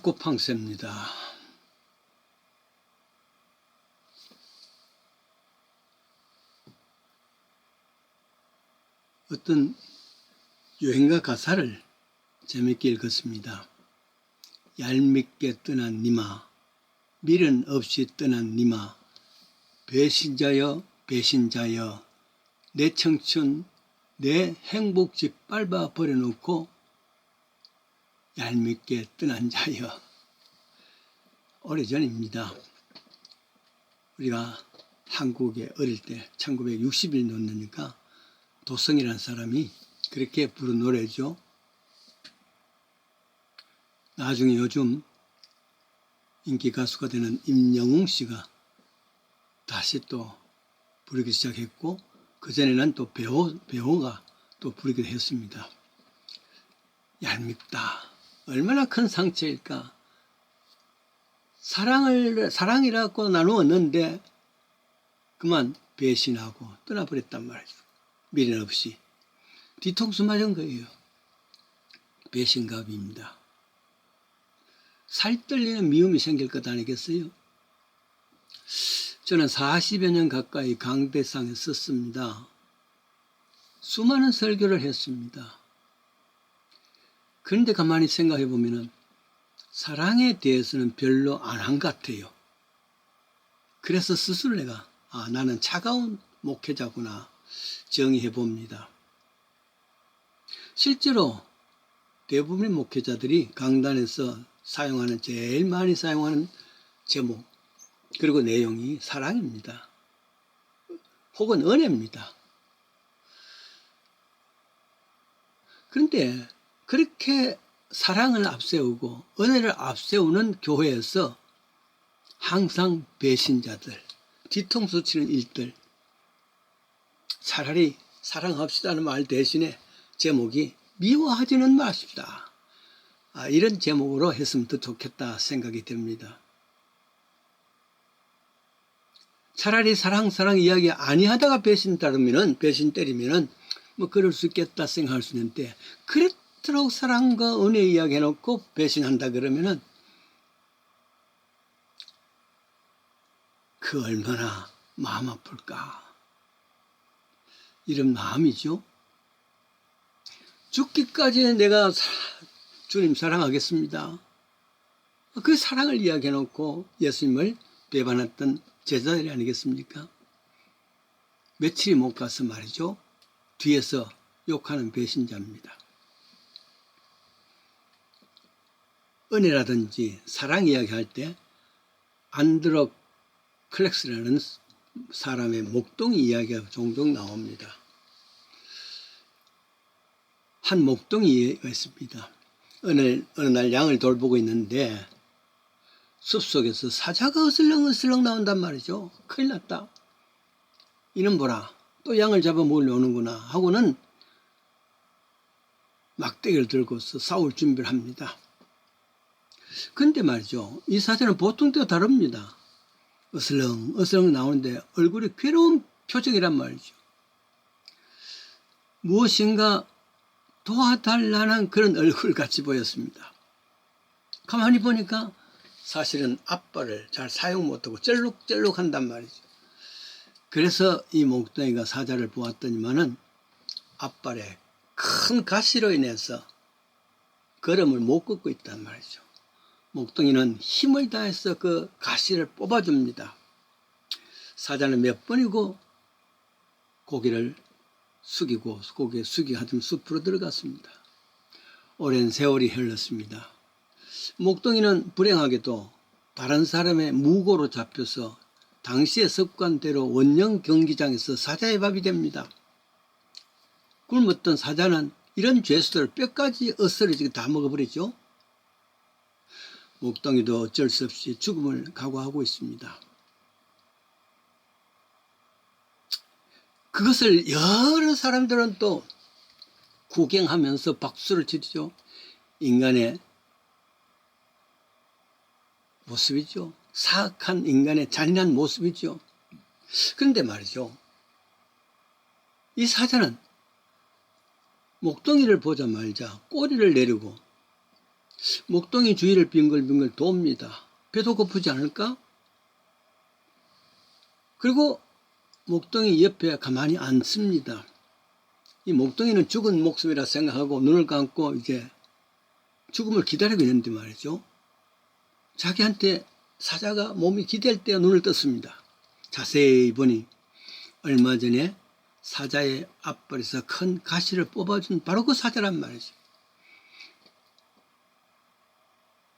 사코팡스입니다. 어떤 여행가 가사를 재밌게 읽었습니다. 얄밉게 떠난 니마, 미련 없이 떠난 니마, 배신자여 배신자여, 내 청춘 내 행복 짓밟아 버려놓고 얄밉게 떠난 자여. 오래전입니다. 우리가 한국에 어릴 때 1960년도니까 도성이라는 사람이 그렇게 부른 노래죠. 나중에 요즘 인기 가수가 되는 임영웅 씨가 다시 또 부르기 시작했고, 그전에는 또 배우가 또 부르기도 했습니다. 얄밉다. 얼마나 큰 상처일까. 사랑이라고 나누었는데 그만 배신하고 떠나버렸단 말이죠. 미련 없이. 뒤통수 맞은 거예요. 배신갑입니다. 살 떨리는 미움이 생길 것 아니겠어요? 저는 40여 년 가까이 강대상에 썼습니다. 수많은 설교를 했습니다. 그런데 가만히 생각해 보면은 사랑에 대해서는 별로 안 한 것 같아요. 그래서 스스로 내가 나는 차가운 목회자구나 정의해 봅니다. 실제로 대부분의 목회자들이 강단에서 제일 많이 사용하는 제목 그리고 내용이 사랑입니다. 혹은 은혜입니다. 그런데 그렇게 사랑을 앞세우고 은혜를 앞세우는 교회에서 항상 배신자들, 뒤통수 치는 일들, 차라리 사랑합시다는 말 대신에 제목이 미워하지는 마십시다. 이런 제목으로 했으면 더 좋겠다 생각이 듭니다. 차라리 사랑 이야기 아니하다가 배신 때리면은 뭐 그럴 수 있겠다 생각할 수 있는데, 그렇도록 사랑과 은혜 이야기 해놓고 배신한다 그러면은 그 얼마나 마음 아플까. 이런 마음이죠. 죽기까지 내가 주님 사랑하겠습니다. 그 사랑을 이야기해놓고 예수님을 배반했던 제자들이 아니겠습니까? 며칠이 못 가서 말이죠. 뒤에서 욕하는 배신자입니다. 은혜라든지 사랑 이야기할 때 안드로 클렉스라는 사람의 목동이 이야기가 종종 나옵니다. 한 목동이가 있습니다. 어느 날 양을 돌보고 있는데 숲속에서 사자가 어슬렁어슬렁 나온단 말이죠. 큰일 났다. 이는 뭐라, 또 양을 잡아 먹으려 오는구나 하고는 막대기를 들고서 싸울 준비를 합니다. 근데 말이죠, 이 사자는 보통 때와 다릅니다. 어슬렁어슬렁 나오는데 얼굴이 괴로운 표정이란 말이죠. 무엇인가 도와달라는 그런 얼굴같이 보였습니다. 가만히 보니까 사실은 앞발을 잘 사용 못하고 쩔룩쩔룩 한단 말이죠. 그래서 이 목동이가 사자를 보았더니만은 앞발에 큰 가시로 인해서 걸음을 못 걷고 있단 말이죠. 목동이는 힘을 다해서 그 가시를 뽑아줍니다. 사자는 몇 번이고 고개를 숙이고 하던 숲으로 들어갔습니다. 오랜 세월이 흘렀습니다. 목동이는 불행하게도 다른 사람의 무고로 잡혀서 당시의 습관대로 원형 경기장에서 사자의 밥이 됩니다. 굶었던 사자는 이런 죄수들을 뼈까지 으스러지게 다 먹어버리죠. 목동이도 어쩔 수 없이 죽음을 각오하고 있습니다. 그것을 여러 사람들은 또 구경하면서 박수를 치죠. 인간의 모습이죠. 사악한 인간의 잔인한 모습이죠. 그런데 말이죠, 이 사자는 목동이를 보자마자 꼬리를 내리고 목동이 주위를 빙글빙글 돕니다. 배도 고프지 않을까? 그리고 목동이 옆에 가만히 앉습니다. 이 목동이는 죽은 목숨이라 생각하고 눈을 감고 이제 죽음을 기다리고 있는데 말이죠. 자기한테 사자가 몸이 기댈 때 눈을 떴습니다. 자세히 보니 얼마 전에 사자의 앞벌에서 큰 가시를 뽑아준 바로 그 사자란 말이죠.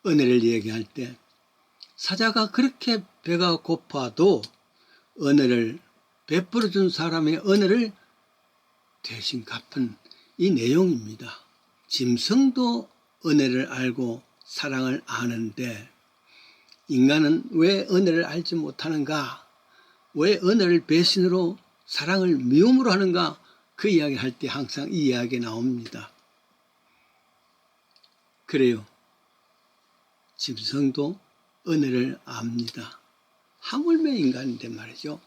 은혜를 얘기할 때 사자가 그렇게 배가 고파도 은혜를 베풀어준 사람의 은혜를 대신 갚은 이 내용입니다. 짐승도 은혜를 알고 사랑을 아는데 인간은 왜 은혜를 알지 못하는가? 왜 은혜를 배신으로 사랑을 미움으로 하는가? 그 이야기 할 때 항상 이 이야기 나옵니다. 그래요. 짐승도 은혜를 압니다. 하물며 인간인데 말이죠.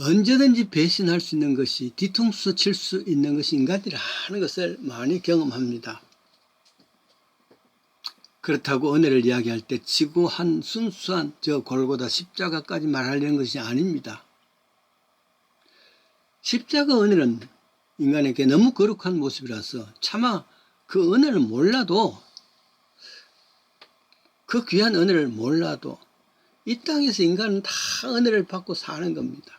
언제든지 배신할 수 있는 것이, 뒤통수 칠 수 있는 것이 인간이라는 것을 많이 경험합니다. 그렇다고 은혜를 이야기할 때 지구한 순수한 저 골고다 십자가까지 말하려는 것이 아닙니다. 십자가 은혜는 인간에게 너무 거룩한 모습이라서 차마 그 은혜를 몰라도, 그 귀한 은혜를 몰라도 이 땅에서 인간은 다 은혜를 받고 사는 겁니다.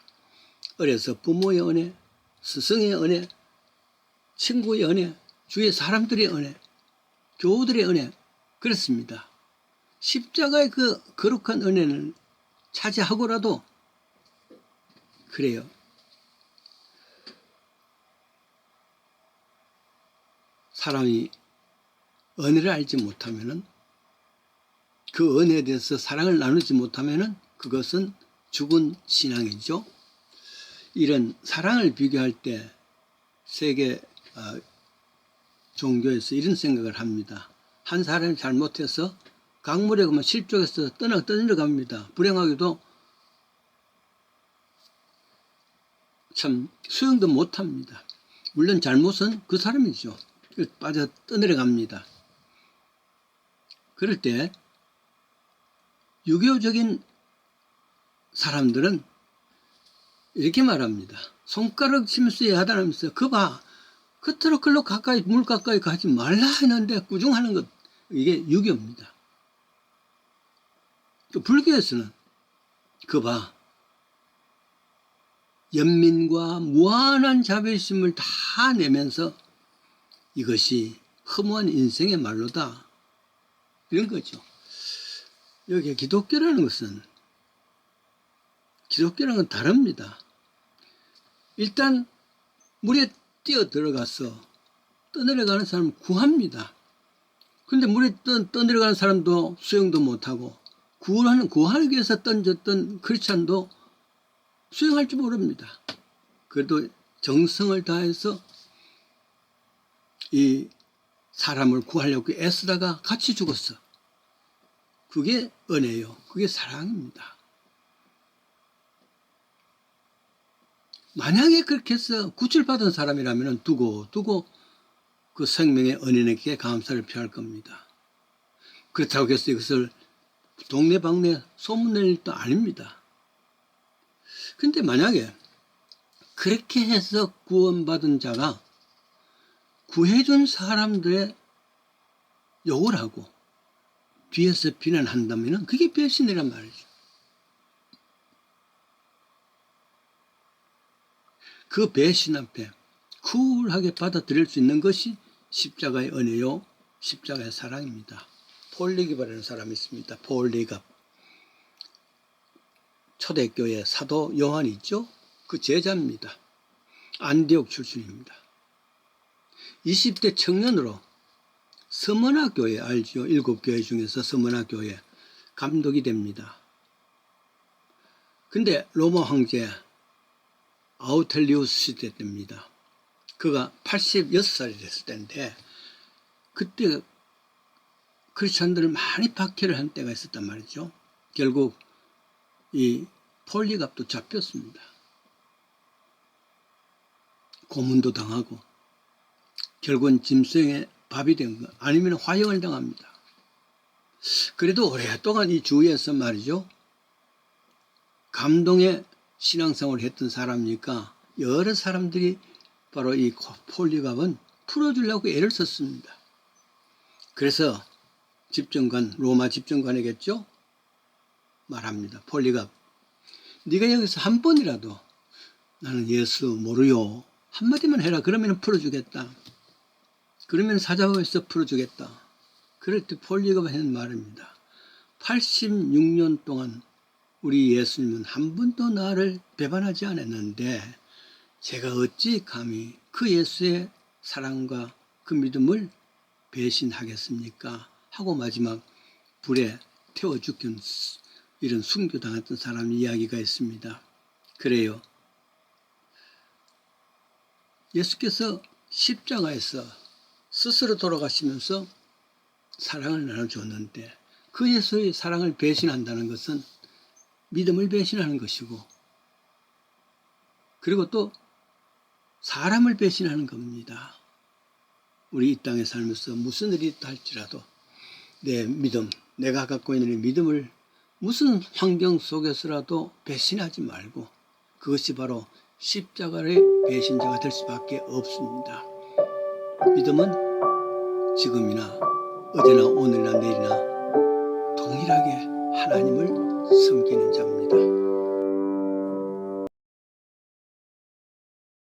어려서 부모의 은혜, 스승의 은혜, 친구의 은혜, 주위의 사람들의 은혜, 교우들의 은혜, 그렇습니다. 십자가의 그 거룩한 은혜를 차지하고라도 그래요. 사람이 은혜를 알지 못하면은, 그 은혜에 대해서 사랑을 나누지 못하면은 그것은 죽은 신앙이죠. 이런 사랑을 비교할 때 세계 종교에서 이런 생각을 합니다. 한 사람이 잘못해서 강물에 가면 실족해서 떠내려갑니다. 불행하게도 참 수영도 못합니다. 물론 잘못은 그 사람이죠. 빠져 떠내려갑니다. 그럴 때 유교적인 사람들은 이렇게 말합니다. 손가락 치면서 야단하면서 그 봐, 그토록 글로 가까이, 물 가까이 가지 말라 했는데 꾸중하는 것, 이게 유교입니다. 또 불교에서는 그 봐, 연민과 무한한 자비심을 다 내면서 이것이 허무한 인생의 말로다, 이런 거죠. 여기 기독교라는 것은, 기독교라는 건 다릅니다. 일단 물에 뛰어 들어가서 떠내려가는 사람을 구합니다. 근데 물에 떠내려가는 사람도 수영도 못하고 구하기 위해서 던졌던 크리스찬도 수영할 줄 모릅니다. 그래도 정성을 다해서 이 사람을 구하려고 애쓰다가 같이 죽었어. 그게 은혜요. 그게 사랑입니다. 만약에 그렇게 해서 구출받은 사람이라면 두고 그 생명의 은인에게 감사를 표할 겁니다. 그렇다고 해서 이것을 동네방네 소문낼 일도 아닙니다. 근데 만약에 그렇게 해서 구원받은 자가 구해준 사람들의 욕을 하고 뒤에서 비난한다면 그게 배신이란 말이죠. 그 배신 앞에 쿨하게 받아들일 수 있는 것이 십자가의 은혜요, 십자가의 사랑입니다. 폴 리갑이라는 사람이 있습니다. 폴 리갑. 초대교회 사도 요한이 있죠? 그 제자입니다. 안디옥 출신입니다. 20대 청년으로 서머나 교회 알죠? 7교회 중에서 서머나 교회 감독이 됩니다. 근데 로마 황제 아우텔리우스 시대 때입니다. 그가 86살이 됐을 때인데 그때 크리스찬들을 많이 박해를 한 때가 있었단 말이죠. 결국 이 폴리갑도 잡혔습니다. 고문도 당하고 결국은 짐승의 밥이 된 거, 아니면 화형을 당합니다. 그래도 오랫동안 이 주위에서 말이죠, 감동의 신앙생활을 했던 사람이니까 여러 사람들이 바로 이 폴리갑은 풀어주려고 애를 썼습니다. 그래서 집정관, 로마 집정관이겠죠, 말합니다. 폴리갑, 네가 여기서 한 번이라도 나는 예수 모르요 한마디만 해라. 그러면 풀어주겠다. 그러면 사자법에서 풀어주겠다. 그럴 때 폴리갑이 하는 말입니다. 86년 동안 우리 예수님은 한 번도 나를 배반하지 않았는데 제가 어찌 감히 그 예수의 사랑과 그 믿음을 배신하겠습니까? 하고 마지막 불에 태워 죽긴 이런 순교당했던 사람 이야기가 있습니다. 그래요. 예수께서 십자가에서 스스로 돌아가시면서 사랑을 나눠줬는데 그 예수의 사랑을 배신한다는 것은 믿음을 배신하는 것이고, 그리고 또 사람을 배신하는 겁니다. 우리 이 땅에 살면서 무슨 일이 있다 할지라도 내 믿음, 내가 갖고 있는 믿음을 무슨 환경 속에서라도 배신하지 말고, 그것이 바로 십자가의 배신자가 될 수밖에 없습니다. 믿음은 지금이나 어제나 오늘이나 내일이나 동일하게 하나님을 섬기는 자입니다.